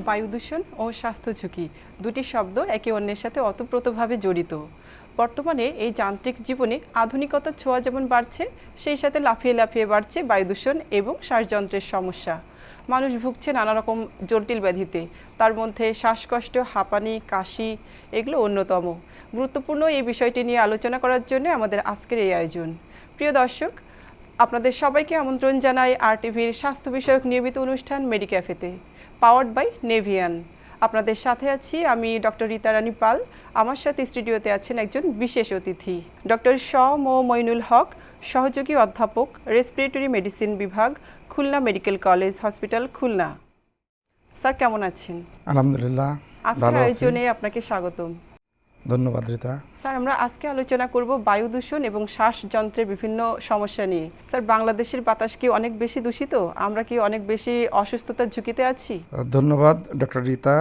বায়ু দূষণ ও স্বাস্থ্য ঝুঁকি দুটি শব্দ একে অন্যের সাথে ওতপ্রোতভাবে জড়িত। বর্তমানে এই যান্ত্রিক জীবনে আধুনিকতার ছোঁয়া যেমন বাড়ছে, সেই সাথে লাফিয়ে লাফিয়ে বাড়ছে বায়ু দূষণ এবং শ্বাসযন্ত্রের সমস্যা। মানুষ ভুগছে নানা রকম জটিল ব্যাধিতে, তার মধ্যে শ্বাসকষ্ট, হাঁপানি, কাশি এগুলো অন্যতম। গুরুত্বপূর্ণ এই বিষয়টি নিয়ে আলোচনা করার জন্য আমাদের আজকের এই আয়োজন। প্রিয় দর্শক, আপনাদের সবাইকে আমন্ত্রণ জানাই আরটিভির স্বাস্থ্য বিষয়ক নিয়মিত অনুষ্ঠান মেডিক্যাফেতে, পাওয়ার্ড বাই নেভিয়ান। আপনাদের সাথে আছি আমি ডক্টর রীতা রানী পাল। আমার সাথে স্টুডিওতে আছেন একজন বিশেষ অতিথি, ডক্টর মইনুল হক, সহযোগী অধ্যাপক, রেসপিরেটরি মেডিসিন বিভাগ, Khulna medical college hospital, Khulna. Sir কেমন আছেন? আলহামদুলিল্লাহ, আজকের আয়োজনে আপনাকে স্বাগতম। ধন্যবাদ রীতা। স্যার, আমরা আজকে আলোচনা করব বায়ু দূষণ এবং শ্বাসযন্ত্রের বিভিন্ন সমস্যা নিয়ে। স্যার, বাংলাদেশের বাতাস কি অনেক বেশি দূষিত? আমরা কি অনেক বেশি অসুস্থতার ঝুঁকিতে আছি? ধন্যবাদ ডক্টর রীতা।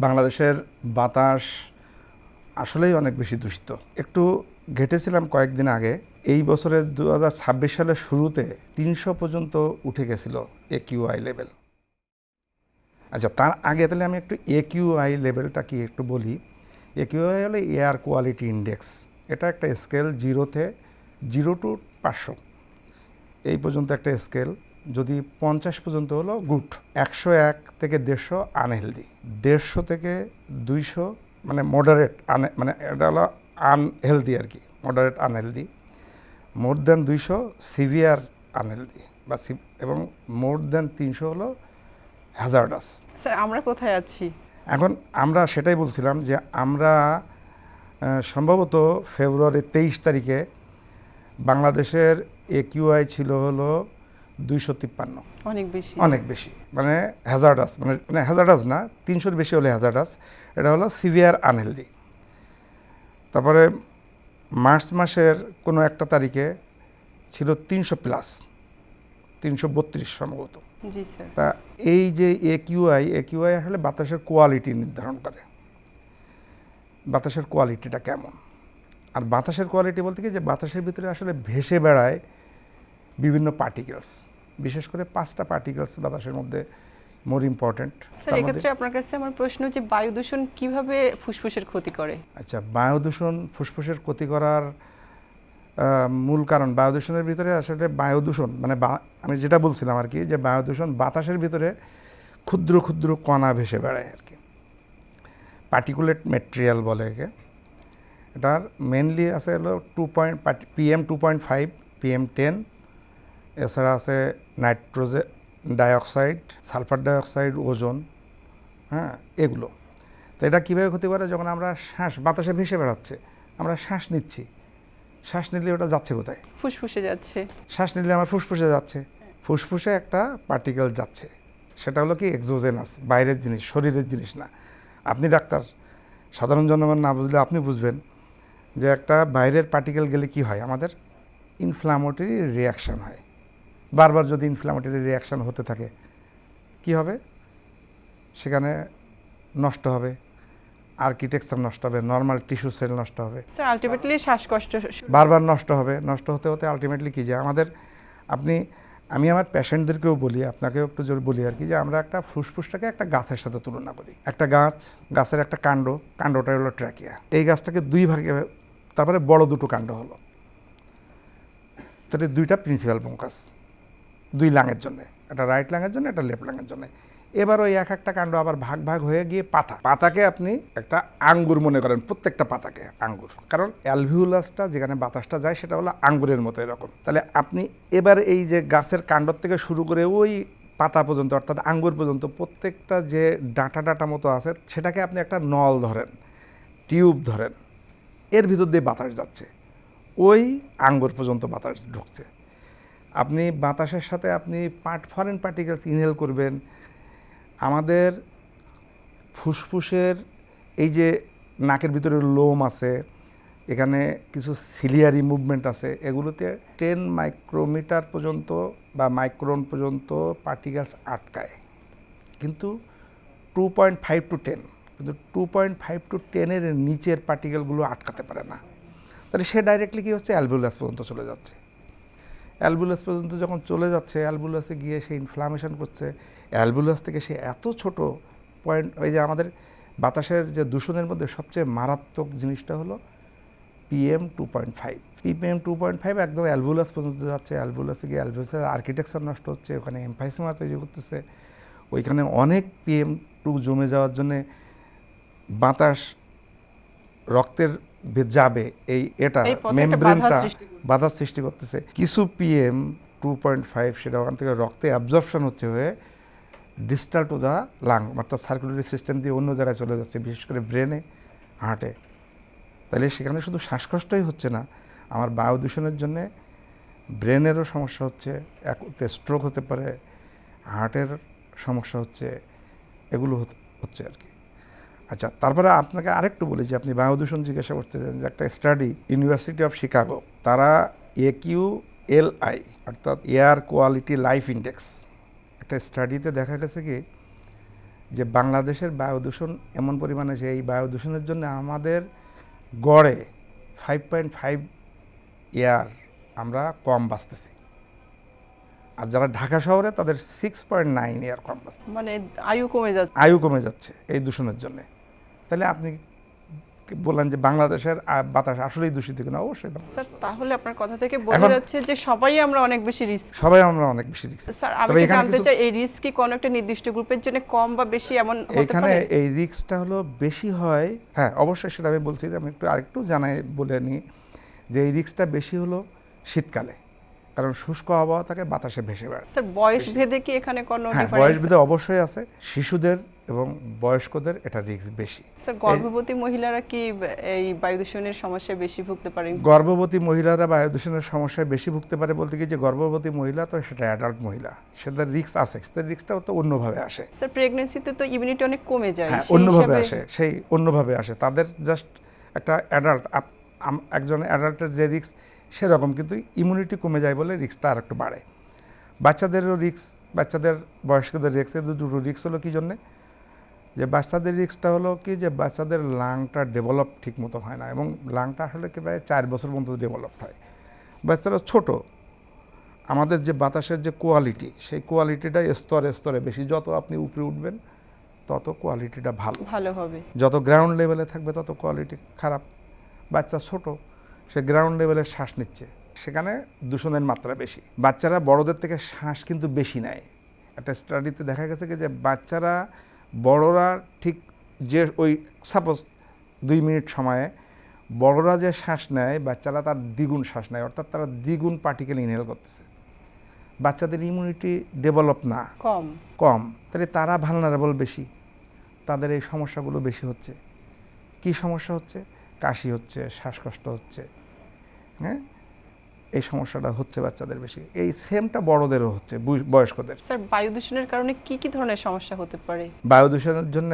বাংলাদেশের বাতাস আসলেই অনেক বেশি দূষিত। একটু ঘেটেছিলাম কয়েকদিন আগে, এই বছরের 2026 সালের শুরুতে 300 পর্যন্ত উঠে গেছিল AQI লেভেল। আচ্ছা, তার আগে তাহলে আমি একটু AQI লেভেলটা কি একটু বলি। AQI হলো এয়ার কোয়ালিটি ইন্ডেক্স। এটা একটা স্কেল 0 to 500 এই পর্যন্ত একটা স্কেল। যদি 50 পর্যন্ত হলো গুড, 101 থেকে 150 আনহেলদি, 150 থেকে 200 মানে মডারেট, মানে এটা হলো আনহেলদি আর কি, মডারেট আনহেলদি। মোর দেন 200 সিভিয়ার আনহেলদি বা এবং মোর দেন 300 হলো হ্যাজার্ডাস। স্যার, আমরা কোথায় আছি? এখন আমরা সেটাই বলছিলাম যে আমরা সম্ভবত ফেব্রুয়ারি 23 তারিখে বাংলাদেশের AQI ছিল হলো 253। অনেক বেশি, মানে হ্যাজার্ডাস, মানে হ্যাজার্ডাস না, 300-র বেশি হলে হ্যাজার্ডাস। এটা হলো সিভিয়ার আনহেলদি। তারপরে মার্চ মাসের কোনো একটা তারিখে ছিল 300+, 332 সম্ভবত। জি স্যার। তা এই যে AQI আসলে বাতাসের কোয়ালিটি নির্ধারণ করে, বাতাসের কোয়ালিটিটা কেমন। আর বাতাসের কোয়ালিটি বলতে কি, যে বাতাসের ভিতরে আসলে ভেসে বেড়ায় বিভিন্ন পার্টিকেলস, বিশেষ করে 5টা পার্টিকেলস বাতাসের মধ্যে মোর ইম্পর্টেন্ট। স্যার, এক্ষেত্রে আপনার কাছে আমার প্রশ্ন, যে বায়ু দূষণ কিভাবে ফুসফুসের ক্ষতি করে? আচ্ছা, বায়ু দূষণ ফুসফুসের ক্ষতি করার মূল কারণ, বায়ু দূষণের ভিতরে আসলে বায়ু দূষণ মানে আমি যেটা বলছিলাম আর কি, যে বায়ু দূষণ বাতাসের ভিতরে ক্ষুদ্র ক্ষুদ্র কণা ভেসে বেড়ায় আর কি, পার্টিকুলেট ম্যাটেরিয়াল বলে একে। এটার মেনলি আছে হলো PM 2.5, PM 10, এছাড়া আছে nitrogen dioxide, sulphur dioxide, ozone, হ্যাঁ, এগুলো। তো এটা কীভাবে ক্ষতি করে, যখন আমরা বাতাসে ভেসে বেড়াচ্ছে, আমরা শ্বাস নিচ্ছি, শ্বাস নিলে ওটা যাচ্ছে কোথায়? ফুসফুসে যাচ্ছে। শ্বাস নিলে আমার ফুসফুসে যাচ্ছে, ফুসফুসে একটা পার্টিকেল যাচ্ছে, সেটা হলো কি এক্সোজেনাস, বাইরের জিনিস, শরীরের জিনিস না। আপনি ডাক্তার, সাধারণ জনগণ না বুঝলে আপনি বুঝবেন যে একটা বাইরের পার্টিকেল গেলে কি হয়, আমাদের ইনফ্ল্যামেটরি রিয়াকশান হয়। বারবার যদি ইনফ্ল্যামেটরি রিয়াকশান হতে থাকে কি হবে, সেখানে নষ্ট হবে আর্কিটেকচার, নষ্ট হবে নর্মাল টিস্যু সেল, নষ্ট হবে। স্যার, আলটিমেটলি শ্বাসকষ্ট বারবার নষ্ট হবে, নষ্ট হতে হতে আলটিমেটলি কি, যে আমাদের আমি আমার পেশেন্টদেরকেও বলি, আপনাকেও একটু জোর বলি আর কি, যে আমরা একটা ফুসফুসটাকে একটা গাছের সাথে তুলনা করি। একটা গাছের একটা কাণ্ডটা হলো ট্র্যাকিয়া। এই গাছটাকে 2 ভাগে, তারপরে বড় 2টো কাণ্ড হলো, তাহলে 2টা প্রিন্সিপাল ব্রঙ্কাস, 2 লাঙের জন্য, একটা রাইট লাঙের জন্য, একটা লেফট লাঙের জন্য। এবার ওই একটা কাণ্ড আবার ভাগ হয়ে গিয়ে পাতাকে আপনি একটা আঙ্গুর মনে করেন, প্রত্যেকটা পাতাকে আঙ্গুর, কারণ অ্যালভিউলাসটা যেখানে বাতাসটা যায় সেটা হলো আঙ্গুরের মতো এরকম। তাহলে আপনি এবার এই যে গাছের কাণ্ড থেকে শুরু করে ওই পাতা পর্যন্ত, অর্থাৎ আঙ্গুর পর্যন্ত, প্রত্যেকটা যে ডাঁটা মতো আছে, সেটাকে আপনি একটা নল ধরেন, টিউব ধরেন, এর ভিতর দিয়ে বাতাস যাচ্ছে, ওই আঙ্গুর পর্যন্ত বাতাস ঢুকছে। আপনি বাতাসের সাথে আপনি ফরেন পার্টিকেলস ইনহেল করবেন। আমাদের ফুসফুসের এই যে নাকের ভিতরে লোম আছে, এখানে কিছু সিলিয়ারি মুভমেন্ট আছে, এগুলোতে 10 মাইক্রোমিটার পর্যন্ত বা মাইক্রন পর্যন্ত পার্টিকেলস আটকায়, কিন্তু 2.5 to 10, কিন্তু 2.5 to 10-এর নিচের পার্টিকেলগুলো আটকাতে পারে না। তাহলে সে ডাইরেক্টলি কী হচ্ছে, অ্যালভিউলাস পর্যন্ত চলে যাচ্ছে। অ্যালবুলাস পর্যন্ত যখন চলে যাচ্ছে, অ্যালবুলাসে গিয়ে সে ইনফ্লামেশন করছে। অ্যালবুলাস থেকে সে এত ছোট পয়েন্ট, ওই যে আমাদের বাতাসের যে দূষণের মধ্যে সবচেয়ে মারাত্মক জিনিসটা হলো PM2.5। PM2.5 একদম অ্যালবুলাস পর্যন্ত যাচ্ছে। অ্যালবুলাসে গিয়ে অ্যালবুলাসের আর্কিটেকচার নষ্ট হচ্ছে, ওখানে এমফাইসিমা তৈরি করতেছে। ওইখানে অনেক PM2 জমে যাওয়ার জন্যে বাতাস রক্তের যাবে এটা এই পথে একটা মেমব্রেনটা বাধার সৃষ্টি করছে। বাধার সৃষ্টি করতেছে। কিছু PM2.5 সেটা ওখান থেকে রক্তে অ্যাবজর্পশন হচ্ছে হয়ে ডিস্টাল টু দ্য লাং, অর্থাৎ সার্কুলেটরি সিস্টেম দিয়ে অন্য জায়গায় চলে যাচ্ছে, বিশেষ করে ব্রেনে, হার্টে। তাহলে সেখানে শুধু শ্বাসকষ্টই হচ্ছে না, আমার বায়ু দূষণের জন্যে ব্রেনেরও সমস্যা হচ্ছে, স্ট্রোক হতে পারে, হার্টের সমস্যা হচ্ছে, এগুলো হচ্ছে আর কি। আচ্ছা, তারপরে আপনাকে আরেকটু বলি যে আপনি বায়ু দূষণ জিজ্ঞাসা করছিলেন, যে একটা স্টাডি ইউনিভার্সিটি অফ শিকাগো, তারা AQLI অর্থাৎ এয়ার কোয়ালিটি লাইফ ইন্ডেক্স, একটা স্টাডিতে দেখা গেছে কি যে বাংলাদেশের বায়ু দূষণ এমন পরিমাণে যে এই বায়ু দূষণের জন্য আমাদের গড়ে 5.5 ইয়ার আমরা কম বাঁচতেছি, আর যারা ঢাকা শহরে তাদের 6.9 ইয়ার কম বাঁচতে, মানে আয়ু কমে যাচ্ছে। আয়ু কমে যাচ্ছে এই দূষণের জন্য। তাহলে আপনি বললেন যে বাংলাদেশের বাতাস আসলেই দূষিত কিনা? অবশ্যই বাংলাদেশ। স্যার, তাহলে আপনার কথা থেকে বোঝা যাচ্ছে যে সবাই আমরা অনেক বেশি রিস্ক। সবাই আমরা অনেক বেশি রিস্ক। স্যার, আমি কি জানতে চাই এই রিস্ক কি কোনো একটা নির্দিষ্ট গ্রুপের জন্য কম বা বেশি এমন হতে এখানে পারে? এই রিস্কটা হলো বেশি হয়, হ্যাঁ অবশ্যই, সেটা আমি বলছি যে আমি আরেকটু জানাই বলে নিই যে এই রিস্কটা বেশি হলো শীতকালে, কারণ শুষ্ক আবহাওয়া থাকে, বাতাসে ভেসে বেড়ায়। স্যার, বয়স ভেদে কি এখানে কোনো হ্যাঁ, ডিফারেন্স? বয়স ভেদে অবশ্যই আছে, শিশুদের এবং বয়স্কদের এটা রিস্ক বেশি। স্যার, গর্ভবতী মহিলারা কি এই বায়ু দূষণের সমস্যায় বেশি ভুগতে পারেন? গর্ভবতী মহিলারা বায়ু দূষণের সমস্যায় বেশি ভুগতে পারে বলতে কি যে গর্ভবতী মহিলা তো সেটা অ্যাডাল্ট মহিলা, সেটার রিস্ক আছে, সেটার রিস্কটাও তো অন্যভাবে আসে। স্যার, প্রেগন্যান্সিতে তো ইমিউনিটি অনেক কমে যায়, হ্যাঁ, সেই অন্যভাবে হিসাবে- আসে, সেই অন্যভাবে আসে। তাদের জাস্ট একটা অ্যাডাল্ট, একজন অ্যাডাল্টের যে রিস্ক সেরকম, কিন্তু ইমিউনিটি কমে যায় বলে রিস্কটা আর একটু বাড়ে। বাচ্চাদেরও রিস্ক, বাচ্চাদের বয়স্কদের রিস্ক, দুটো রিস্ক হলো কী জন্যে, যে বাচ্চাদের রিস্কটা হলো কি যে বাচ্চাদের লাংটা ডেভেলপ ঠিক মতো হয় না, এবং লাংটা আসলে কি প্রায় 4 বছর পর্যন্ত ডেভেলপ হয়। বাচ্চারা ছোট, আমাদের যে বাতাসের যে কোয়ালিটি, সেই কোয়ালিটিটা স্তরে স্তরে বেশি, যত আপনি উপরে উঠবেন তত কোয়ালিটিটা ভালো হবে। যত গ্রাউন্ড লেভেলে থাকবে তত কোয়ালিটি খারাপ। বাচ্চা ছোট, সে গ্রাউন্ড লেভেলে শ্বাস নিচ্ছে, সেখানে দূষণের মাত্রা বেশি। বাচ্চারা বড়দের থেকে শ্বাস কিন্তু বেশি নেয়। একটা স্টাডিতে দেখা গেছে কি যে বাচ্চারা বড়রা ঠিক যে ওই সাপোজ 2 মিনিট সময়ে বড়রা যে শ্বাস নেয়, বাচ্চারা তার দ্বিগুণ শ্বাস নেয়, অর্থাৎ তারা দ্বিগুণ পার্টিকেল ইনহেল করতেছে। বাচ্চাদের ইমিউনিটি ডেভেলপ না, কম, তাহলে তারা ভালনারেবল বেশি, তাদের এই সমস্যাগুলো বেশি হচ্ছে। কি সমস্যা হচ্ছে? কাশি হচ্ছে, শ্বাসকষ্ট হচ্ছে, হ্যাঁ, এই সমস্যাটা হচ্ছে বাচ্চাদের বেশি। এই সেমটা বড়দেরও হচ্ছে, বয়স্কদের। স্যার, বায়ু দূষণের কারণে কি কি ধরনের সমস্যা হতে পারে? বায়ু দূষণের জন্য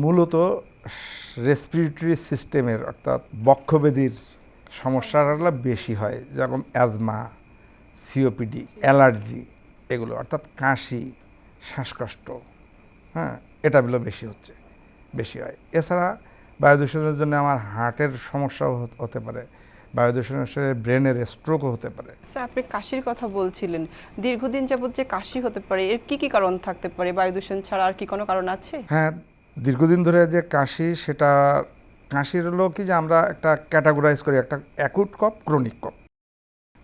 মূলত রেসপিরেটরি সিস্টেমের অর্থাৎ বক্ষব্যাধির সমস্যাটা বেশি হয়, যেরকম অ্যাজমা, COPD, অ্যালার্জি, এগুলো অর্থাৎ কাশি, শ্বাসকষ্ট, হ্যাঁ, এটাগুলো বেশি হয়। এছাড়া বায়ু দূষণের জন্য আমার হার্টের সমস্যাও হতে পারে, বায়ু দূষণের সাথে ব্রেনের স্ট্রোকও হতে পারে। স্যার, আপনি কাশির কথা বলছিলেন, দীর্ঘদিন যাবত যে কাশি হতে পারে, এর কি কি কারণ থাকতে পারে? বায়ু দূষণ ছাড়া আর কি কোনো কারণ আছে? হ্যাঁ, দীর্ঘদিন ধরে যে কাশি, সেটা কাশির হলো কি যে আমরা একটা ক্যাটাগরাইজ করি, একটা অ্যাকুট কফ, ক্রনিক কফ।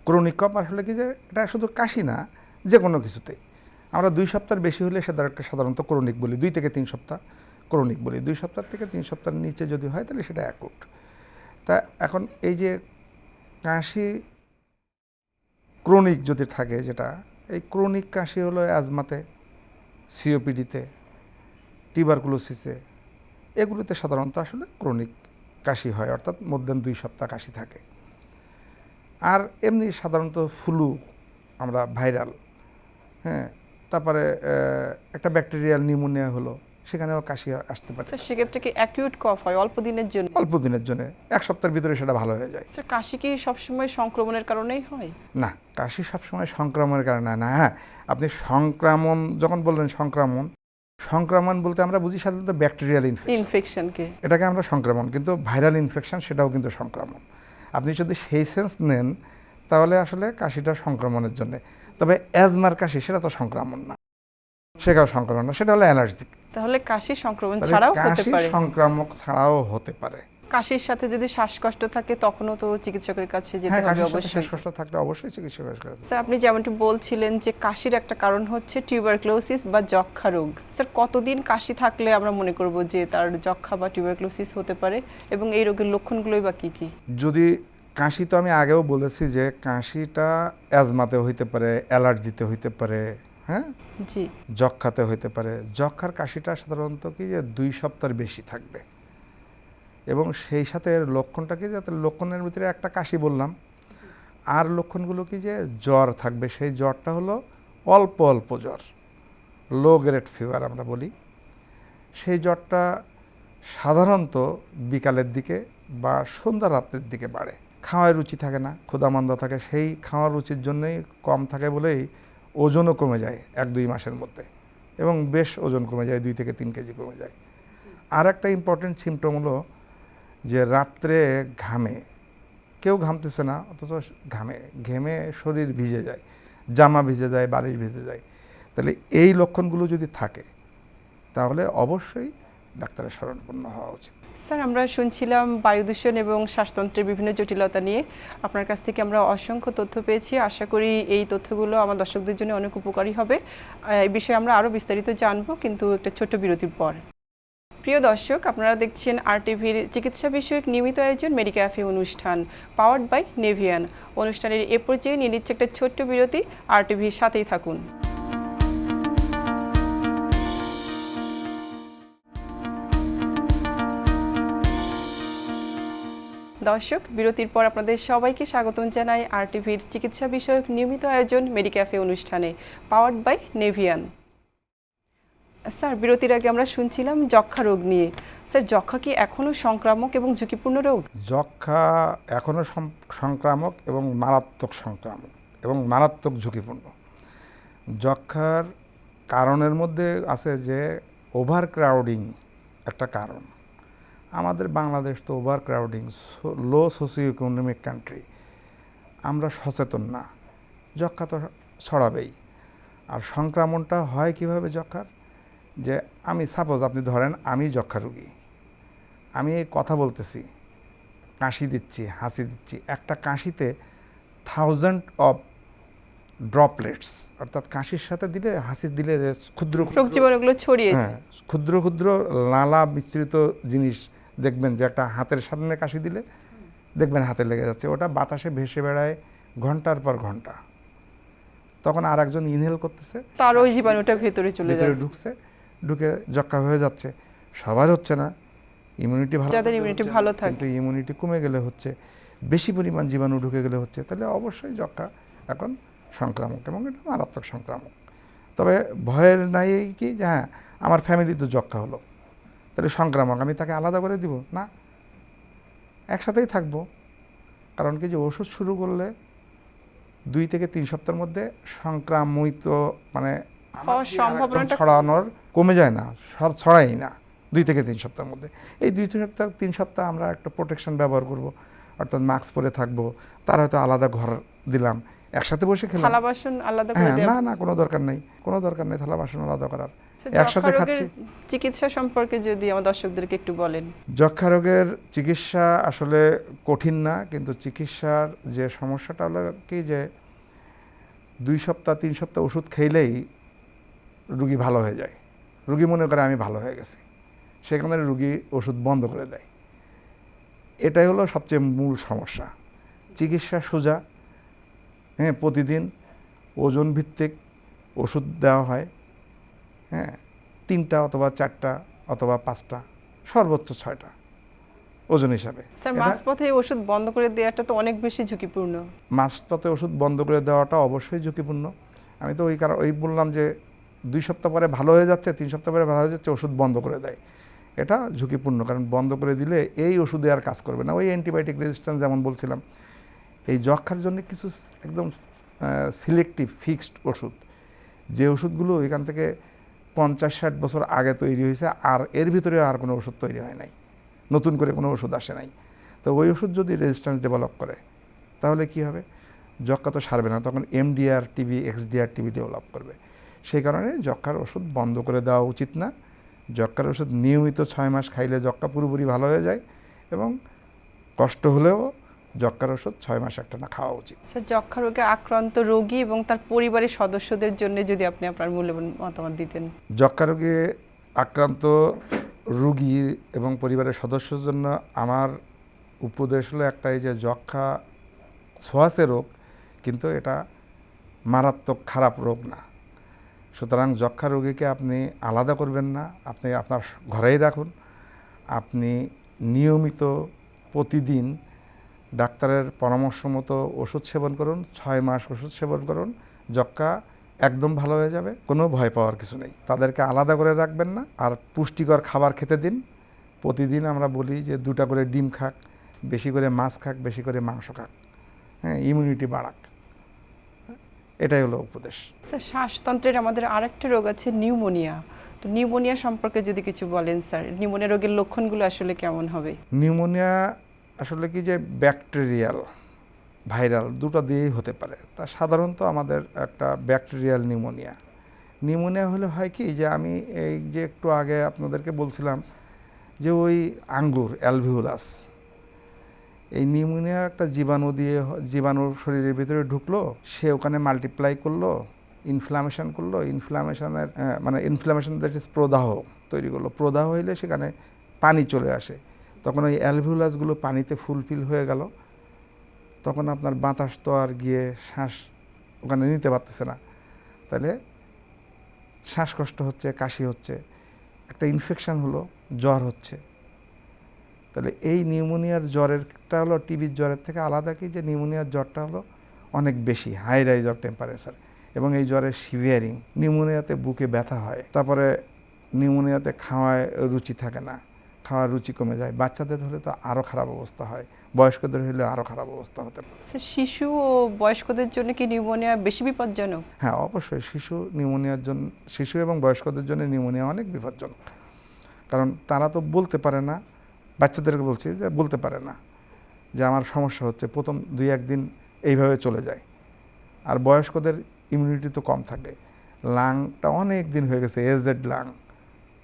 ক্রনিক কফ আসলে কি যে এটা শুধু কাশি না, যে কোনো কিছুতেই আমরা 2 সপ্তাহের বেশি হলে সেটা একটা সাধারণত ক্রনিক বলি, 2 থেকে 3 সপ্তাহ ক্রনিক বলি। 2 সপ্তাহ থেকে 3 সপ্তাহের নিচে যদি হয় তাহলে সেটা অ্যাকুট। তা এখন এই যে কাশি ক্রনিক যদি থাকে, যেটা এই ক্রনিক কাশি হলো অ্যাজমাতে, COPD-তে, টিউবারকুলোসিসে, এগুলোতে সাধারণত আসলে ক্রনিক কাশি হয়, অর্থাৎ more than 2 সপ্তাহ কাশি থাকে। আর এমনি সাধারণত ফ্লু, আমরা ভাইরাল, হ্যাঁ, তারপরে একটা ব্যাকটেরিয়াল নিউমোনিয়া হলো, সেখানেও কাশি আসতে পারে। স্যার, সেক্ষেত্রে কি অ্যাকিউট কফ হয় অল্প দিনের জন্য? অল্প দিনের জন্য, 1 সপ্তাহের ভিতরে সেটা ভালো হয়ে যায়। স্যার, কাশি কি সবসময় সংক্রমণের কারণেই হয়? না, কাশি সবসময় সংক্রমণের কারণে না। হ্যাঁ, আপনি সংক্রমণ যখন বললেন, সংক্রমণ বলতে আমরা বুঝি সাধারণত ব্যাকটেরিয়াল ইনফেকশনকে, এটাকে আমরা সংক্রমণ, কিন্তু ভাইরাল ইনফেকশন সেটাও কিন্তু সংক্রমণ। আপনি যদি সেই সেন্স নেন তাহলে আসলে কাশিটা সংক্রমণের জন্য। তবে অ্যাজমার কাশি সেটা তো সংক্রমণ না, সেটাও সংক্রমণ না, সেটা হলো অ্যালার্জি। তাহলে কাশি সংক্রমণ ছাড়াও হতে কাশি পারে। সংক্রামক ছাড়াও হতে পারে। কাশির সাথে যদি শ্বাসকষ্ট থাকে তখনও তো চিকিৎসকের কাছে যেতে হ্যাঁ, হবে কাশির সাথে অবশ্যই। শ্বাসকষ্ট থাকলে অবশ্যই চিকিৎসকের কাছে। স্যার আপনি যেমনটি বলছিলেন যে কাশির একটা কারণ হচ্ছে টিউবারক্লোসিস বা যক্ষ্মা রোগ। স্যার কতদিন কাশি থাকলে আমরা মনে করব যে তার যক্ষ্মা বা টিউবারক্লোসিস হতে পারে, এবং এই রোগের লক্ষণগুলোই বা কী কী? যদি কাশি, তো আমি আগেও বলেছি যে কাশিটা অ্যাজমাতে হইতে পারে, অ্যালার্জিতে হইতে পারে, হ্যাঁ, জি। যক্ষ্মাতে হইতে পারে। যক্ষ্মার কাশিটা সাধারণত কি যে 2 সপ্তাহের বেশি থাকবে, এবং সেই সাথে এর লক্ষণটা কি, যাতে লক্ষণের ভিতরে একটা কাশি বললাম, আর লক্ষণগুলো কি যে জ্বর থাকবে। সেই জ্বরটা হলো অল্প অল্প জ্বর, লো গ্রেড ফিভার আমরা বলি। সেই জ্বরটা সাধারণত বিকালের দিকে বা সন্ধ্যা রাতের দিকে বাড়ে। খাওয়ার রুচি থাকে না, ক্ষুধামন্দা থাকে, সেই খাওয়ার রুচির জন্যই কম থাকে বলেই ওজনও কমে যায় 1-2 মাসের মধ্যে, এবং বেশ ওজন কমে যায়, 2 থেকে 3 কেজি কমে যায়। আর একটা ইম্পর্টেন্ট সিমটম হলো যে রাত্রে ঘামে, কেউ ঘামতেছে না অথচ ঘেমে শরীর ভিজে যায়, জামা ভিজে যায়, বালিশ ভিজে যায়। তাহলে এই লক্ষণগুলো যদি থাকে তাহলে অবশ্যই ডাক্তারের শরণাপন্ন হওয়া উচিত। স্যার আমরা শুনছিলাম বায়ু দূষণ এবং শ্বাসতন্ত্রের বিভিন্ন জটিলতা নিয়ে। আপনার কাছ থেকে আমরা অসংখ্য তথ্য পেয়েছি। আশা করি এই তথ্যগুলো আমার দর্শকদের জন্য অনেক উপকারী হবে। এই বিষয়ে আমরা আরও বিস্তারিত জানবো, কিন্তু একটা ছোট্ট বিরতির পর। প্রিয় দর্শক, আপনারা দেখছেন RTVর চিকিৎসা বিষয়ক নিয়মিত আয়োজন মেডিক্যাফে অনুষ্ঠান, পাওয়ার্ড বাই নেভিয়ান। অনুষ্ঠানের এ পর্যায়ে নিয়ে নিচ্ছে একটা ছোট্ট বিরতি। RTVর সাথেই থাকুন। দর্শক, বিরতির পর আপনাদের সবাইকে স্বাগতম জানাই RTVর চিকিৎসা বিষয়ক নিয়মিত আয়োজন মেডিক্যাফে অনুষ্ঠানে, পাওয়ার্ড বাই নেভিয়ান। স্যার বিরতির আগে আমরা শুনছিলাম যক্ষ্মা রোগ নিয়ে। স্যার যক্ষ্মা কি এখনও সংক্রামক এবং ঝুঁকিপূর্ণ রোগ? যক্ষ্মা এখনও সংক্রামক এবং মারাত্মক সংক্রামক এবং মারাত্মক ঝুঁকিপূর্ণ। যক্ষ্মার কারণের মধ্যে আছে যে ওভার ক্রাউডিং একটা কারণ। আমাদের বাংলাদেশ তো ওভার ক্রাউডিং, লো সোশিও ইকোনমিক কান্ট্রি, আমরা সচেতন না, যক্ষ্মা তো ছড়াবেই। আর সংক্রমণটা হয় কিভাবে যক্ষ্মার, যে আমি সাপোজ আপনি ধরেন আমি যক্ষ্মা রোগী, আমি কথা বলতেছি, কাশি দিচ্ছি, হাসি দিচ্ছি, একটা কাশিতে 1000 অফ ড্রপলেটস, অর্থাৎ কাশির সাথে দিলে হাসি দিলে ক্ষুদ্র রোগ জীবাণুগুলো ছড়িয়ে, হ্যাঁ, ক্ষুদ্র ক্ষুদ্র লালা মিশ্রিত জিনিস দেখবেন, যে একটা হাতের সামনে কাশি দিলে দেখবেন হাতে লেগে যাচ্ছে, ওটা বাতাসে ভেসে বেড়ায় ঘন্টার পর ঘন্টা। তখন আর একজন ইনহেল করতেছে, তার ওই জীবাণুটা ভেতরে চলে ভেতরে যাচ্ছে, ঢুকছে, ঢুকে যক্ষ্মা হয়ে যাচ্ছে। সবার হচ্ছে না, ইমিউনিটি ভালো, যাদের ইমিউনিটি ভালো থাকে, কিন্তু ইমিউনিটি কমে গেলে হচ্ছে, বেশি পরিমাণ জীবাণু ঢুকে গেলে হচ্ছে। তাহলে অবশ্যই যক্ষ্মা এখন সংক্রামক এবং এটা মারাত্মক সংক্রামক। তবে ভয়ের নাই কি যে হ্যাঁ আমার ফ্যামিলিতে যক্ষ্মা হলো তাহলে সংক্রামক, আমি তাকে আলাদা করে দিব না, একসাথেই থাকবো। কারণ কি যে ওষুধ শুরু করলে 2 থেকে 3 সপ্তাহের মধ্যে সংক্রামিত মানে সম্ভাবনাটা ছড়ানোর কমে যায় না, ছড়াই না 2 থেকে 3 সপ্তাহের মধ্যে। এই 2-3 সপ্তাহ আমরা একটা প্রোটেকশন ব্যবহার করব, অর্থাৎ মাস্ক পরে থাকবো। তার হয়তো আলাদা ঘর দিলাম, একসাথে বসে খেলাম, থালা বাসন আলাদা করে হ্যাঁ, দেব। না কোনো দরকার নেই, কোনো দরকার নেই থালা বাসন আলাদা করার, যক্ষ্মা একসাথে রোগের খাচ্ছি। চিকিৎসা সম্পর্কে যদি আমার দর্শকদেরকে একটু বলেন। যক্ষ্মা রোগের চিকিৎসা আসলে কঠিন না, কিন্তু চিকিৎসার যে সমস্যাটা হলো কি যে 2 সপ্তাহ 3 সপ্তাহ ওষুধ খেলেই রুগী ভালো হয়ে যায়, রুগী মনে করে আমি ভালো হয়ে গেছি, সেখানে রুগী ওষুধ বন্ধ করে দেয়। এটাই হলো সবচেয়ে মূল সমস্যা। চিকিৎসা সোজা, হ্যাঁ, প্রতিদিন ওজন ভিত্তিক ওষুধ দেওয়া হয়, হ্যাঁ, 3টা অথবা 4টা অথবা 5টা, সর্বোচ্চ 6টা ওজন হিসাবে। স্যার মাঝপথে ওষুধ বন্ধ করে দেওয়াটা তো অনেক বেশি ঝুঁকিপূর্ণ। মাঝপথে ওষুধ বন্ধ করে দেওয়াটা অবশ্যই ঝুঁকিপূর্ণ। আমি তো ওই বললাম যে 2 সপ্তাহ পরে ভালো হয়ে যাচ্ছে, 3 সপ্তাহ পরে ভালো হয়ে যাচ্ছে, ওষুধ বন্ধ করে দেয়, এটা ঝুঁকিপূর্ণ। কারণ বন্ধ করে দিলে এই ওষুধে আর কাজ করবে না। ওই অ্যান্টিবায়োটিক রেজিস্ট্যান্স যেমন বলছিলাম, এই যক্ষ্মার জন্য কিছু একদম সিলেক্টিভ ফিক্সড ওষুধ, যে ওষুধগুলো এখান থেকে 50-60 বছর আগে তৈরি হয়েছে, আর এর ভিতরে আর কোনো ওষুধ তৈরি হয় নাই, নতুন করে কোনো ওষুধ আসে নাই। তো ওই ওষুধ যদি রেজিস্ট্যান্স ডেভেলপ করে তাহলে কি হবে, যক্ষ্মা তো সারবে না, তখন MDR TB XDR TB develop করবে। সেই কারণে যক্ষ্মার ওষুধ বন্ধ করে দেওয়া উচিত না। যক্ষ্মার ওষুধ নিয়মিত 6 মাস খাইলে যক্ষ্মা পুরোপুরি ভালো হয়ে যায়, এবং কষ্ট হলেও যক্ষ্মার ওষুধ 6 মাস একটানা খাওয়া উচিত। স্যার, যক্ষ্মা রোগে আক্রান্ত রোগী এবং তার পরিবারের সদস্যদের জন্য যদি আপনি আপনার মূল্যবান মতামত দিতেন। যক্ষ্মা রোগে আক্রান্ত রোগী এবং পরিবারের সদস্যদের জন্য আমার উপদেশ হলো একটাই, যে যক্ষ্মা ছোঁয়াচে রোগ, কিন্তু এটা মারাত্মক খারাপ রোগ না। সুতরাং যক্ষ্মা রোগীকে আপনি আলাদা করবেন না, আপনি আপনার ঘরেই রাখুন। আপনি নিয়মিত প্রতিদিন ডাক্তারের পরামর্শ মতো ওষুধ সেবন করুন, 6 মাস ওষুধ সেবন করুন, যক্ষ্মা একদম ভালো হয়ে যাবে। কোনো ভয় পাওয়ার কিছু নেই। তাদেরকে আলাদা করে রাখবেন না, আর পুষ্টিকর খাবার খেতে দিন। প্রতিদিন আমরা বলি যে 2টা করে ডিম খাক, বেশি করে মাছ খাক, বেশি করে মাংস খাক, হ্যাঁ, ইমিউনিটি বাড়াক। এটাই হলো উপদেশ। স্যার, শ্বাসতন্ত্রের আমাদের আরেকটা রোগ আছে নিউমোনিয়া। তো নিউমোনিয়া সম্পর্কে যদি কিছু বলেন স্যার, নিউমোনিয়া রোগের লক্ষণগুলো আসলে কেমন হবে? নিউমোনিয়া আসলে কি, যে ব্যাকটেরিয়াল ভাইরাল দুটো দিয়েই হতে পারে। তা সাধারণত আমাদের একটা ব্যাকটেরিয়াল নিউমোনিয়া হলে হয় কি, যে আমি এই যে একটু আগে আপনাদেরকে বলছিলাম যে ওই আঙ্গুর অ্যালভিওলাস, এই নিউমোনিয়া একটা জীবাণু শরীরের ভিতরে ঢুকলো, সে ওখানে মাল্টিপ্লাই করলো, ইনফ্লামেশন করলো, ইনফ্লামেশন দ্যাট ইজ প্রদাহ তৈরি করলো। প্রদাহ হইলে সেখানে পানি চলে আসে, তখন ওই অ্যালভিওলাসগুলো পানিতে ফুলফিল হয়ে গেল। তখন আপনার বাতাস তো আর গিয়ে শ্বাস ওখানে নিতে পারতেছে না, তাহলে শ্বাসকষ্ট হচ্ছে, কাশি হচ্ছে, একটা ইনফেকশন হলো, জ্বর হচ্ছে। তাহলে এই নিউমোনিয়ার জ্বরেরটা হলো টিবির জ্বরের থেকে আলাদা, কি যে নিউমোনিয়ার জ্বরটা হলো অনেক বেশি হাই রাইজ অফ টেম্পারেচার, এবং এই জ্বরের সিভিয়ারিং। নিউমোনিয়াতে বুকে ব্যথা হয়, তারপরে নিউমোনিয়াতে খাওয়ায় রুচি থাকে না, খাওয়ার রুচি কমে যায়। বাচ্চাদের হলে তো আরও খারাপ অবস্থা হয়, বয়স্কদের হলে আরও খারাপ অবস্থা হতে পারে। স্যার, শিশু ও বয়স্কদের জন্য কি নিউমোনিয়া বেশি বিপজ্জনক? হ্যাঁ, অবশ্যই শিশু এবং বয়স্কদের জন্য নিউমোনিয়া অনেক বিপজ্জনক। কারণ তারা তো বলতে পারে না, বাচ্চাদেরকে বলছি যে বলতে পারে না যে আমার সমস্যা হচ্ছে, প্রথম 2-1 দিন এইভাবে চলে যায়। আর বয়স্কদের ইমিউনিটি তো কম থাকে, লাংটা অনেক দিন হয়ে গেছে, এজেড লাং,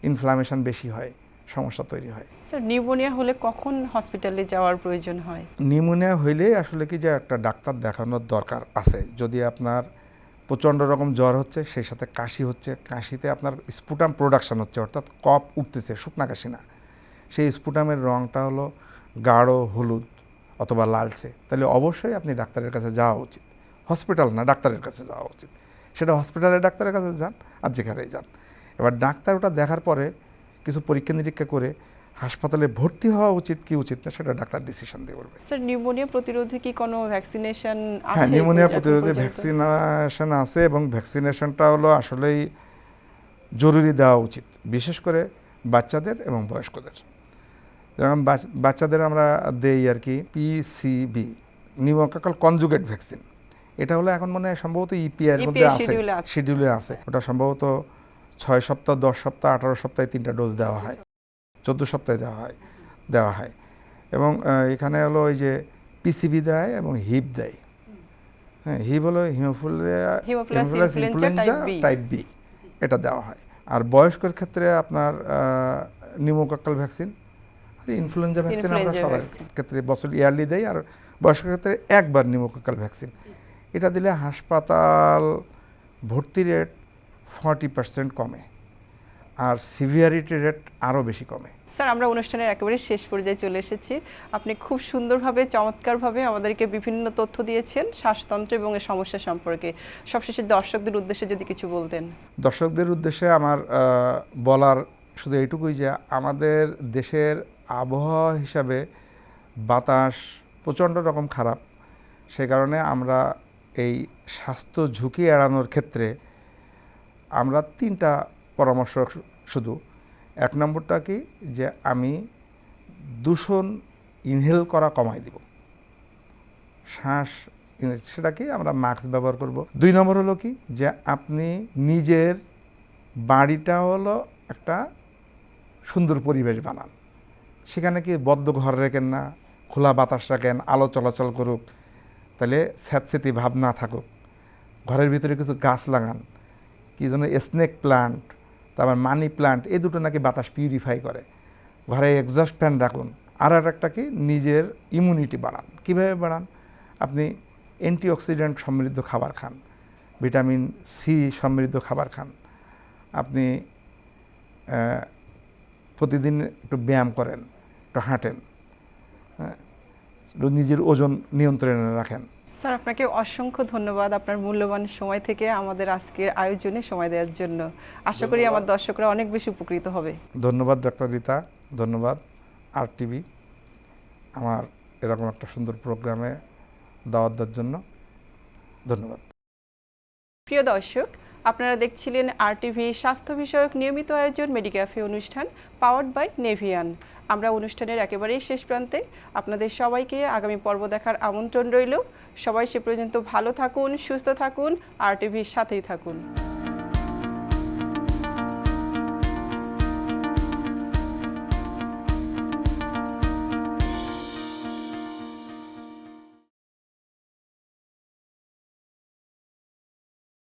ইনফ্লামেশন বেশি হয়, সমস্যা তৈরি হয়। স্যার, নিউমোনিয়া হলে কখন হসপিটালে যাওয়ার প্রয়োজন হয়? নিউমোনিয়া হইলেই আসলে কি, যে একটা ডাক্তার দেখানোর দরকার আছে। যদি আপনার প্রচণ্ড রকম জ্বর হচ্ছে, সেই সাথে কাশি হচ্ছে, কাশিতে আপনার স্পুটাম প্রোডাকশন হচ্ছে, অর্থাৎ কফ উঠতেছে, শুকনা কাশি না, সেই স্পুটামের রঙটা হলো গাঢ় হলুদ অথবা লালচে, তাহলে অবশ্যই আপনি ডাক্তারের কাছে যাওয়া উচিত। হসপিটাল না, ডাক্তারের কাছে যাওয়া উচিত। সেটা হসপিটালের ডাক্তারের কাছে যান আর যেখানেই যান। এবার ডাক্তার ওটা দেখার পরে কিছু পরীক্ষা নিরীক্ষা করে হাসপাতালে ভর্তি হওয়া উচিত কি উচিত না, সেটা ডাক্তার ডিসিশন দিয়ে বলবে। স্যার, নিউমোনিয়া প্রতিরোধে কি কোনো ভ্যাকসিনেশন আছে? হ্যাঁ, নিউমোনিয়া এখন প্রতিরোধে পর্যন্ত? ভ্যাকসিনেশন আছে, এবং ভ্যাকসিনেশনটা হলো আসলেই জরুরি দেওয়া উচিত, বিশেষ করে বাচ্চাদের এবং বয়স্কদের। যেমন বাচ্চাদের আমরা দেই আর কি পিসিবি, নিউমোকক্কাল কনজুগেট ভ্যাকসিন। এটা হলো এখন মনে হয় সম্ভবত ইপিআর মধ্যে আছে, শিডিউলে আছে। ওটা সম্ভবত 6 সপ্তাহ, 10 সপ্তাহ, 18 সপ্তাহে 3টা ডোজ দেওয়া হয়, 14 সপ্তাহে দেওয়া হয়। এবং এখানে হলো ওই যে পিসিবি দেয় এবং হিপ দেয়। হ্যাঁ, হিপ হলো হিমোফিলাস ইনফ্লুয়েঞ্জা টাইপ বি, এটা দেওয়া হয়। আর বয়স্কর ক্ষেত্রে আপনার নিউমোকক্কাল ভ্যাকসিন আর ইনফ্লুয়েঞ্জা ভ্যাকসিন আমরা সবার ক্ষেত্রে বছর ইয়ারলি দেই, আর বয়স্কের ক্ষেত্রে একবার নিউমোকক্কাল ভ্যাকসিন। এটা দিলে হাসপাতাল ভর্তি রেট 40% কমে, আর সিভিয়ারিটি রেট আরও বেশি কমে। স্যার, আমরা অনুষ্ঠানের একেবারে শেষ পর্যায়ে চলে এসেছি। আপনি খুব সুন্দরভাবে, চমৎকারভাবে আমাদেরকে বিভিন্ন তথ্য দিয়েছেন শ্বাসতন্ত্র এবং এর সমস্যা সম্পর্কে। সবশেষে দর্শকদের উদ্দেশ্যে যদি কিছু বলতেন। দর্শকদের উদ্দেশ্যে আমার বলার শুধু এইটুকুই, যে আমাদের দেশের আবহাওয়া হিসাবে বাতাস প্রচণ্ড রকম খারাপ। সে কারণে আমরা এই স্বাস্থ্য ঝুঁকি এড়ানোর ক্ষেত্রে আমরা 3টা পরামর্শ শুধু। 1 নম্বরটা কি, যে আমি দূষণ ইনহেল করা কমাই দিব, সেটা কি আমরা মাস্ক ব্যবহার করব। 2 নম্বর হলো কি, যে আপনি নিজের বাড়িটা হলো একটা সুন্দর পরিবেশ বানান, সেখানে কি বদ্ধ ঘর রাখেন না, খোলা বাতাস রাখেন, আলো চলাচল করুক, তাহলে স্যাঁতস্যাঁতে ভাব না থাকুক। ঘরের ভিতরে কিছু গাছ লাগান, কি যেন স্নেক প্লান্ট, তারপর মানি প্লান্ট, এই দুটো নাকি বাতাস পিউরিফাই করে। ঘরে এক্সস্ট ফ্যান রাখুন। আর একটা কি, নিজের ইমিউনিটি বাড়ান। কীভাবে বাড়ান? আপনি অ্যান্টিঅক্সিডেন্ট সমৃদ্ধ খাবার খান, ভিটামিন সি সমৃদ্ধ খাবার খান, আপনি প্রতিদিন একটু ব্যায়াম করেন, একটু হাঁটেন, হ্যাঁ, নিজের ওজন নিয়ন্ত্রণে রাখেন। স্যার, আপনাকে অসংখ্য ধন্যবাদ আপনার মূল্যবান সময় থেকে আমাদের আজকের আয়োজনে সময় দেওয়ার জন্য। আশা করি আমার দর্শকরা অনেক বেশি উপকৃত হবে। ধন্যবাদ ডাক্তার রীতা, ধন্যবাদ RTV আমার এরকম একটা সুন্দর প্রোগ্রামে দাওয়াত দেওয়ার জন্য ধন্যবাদ। প্রিয় দর্শক, আপনারা দেখছিলেন RTV স্বাস্থ্য বিষয়ক নিয়মিত আয়োজন মেডিক্যাফে অনুষ্ঠান পাওয়ার্ড বাই নেভিয়ান। আমরা অনুষ্ঠানের একেবারেই শেষ প্রান্তে। আপনাদের সবাইকে আগামী পর্ব দেখার আমন্ত্রণ রইল। সবাই সে পর্যন্ত ভালো থাকুন, সুস্থ থাকুন, RTVর সাথেই থাকুন।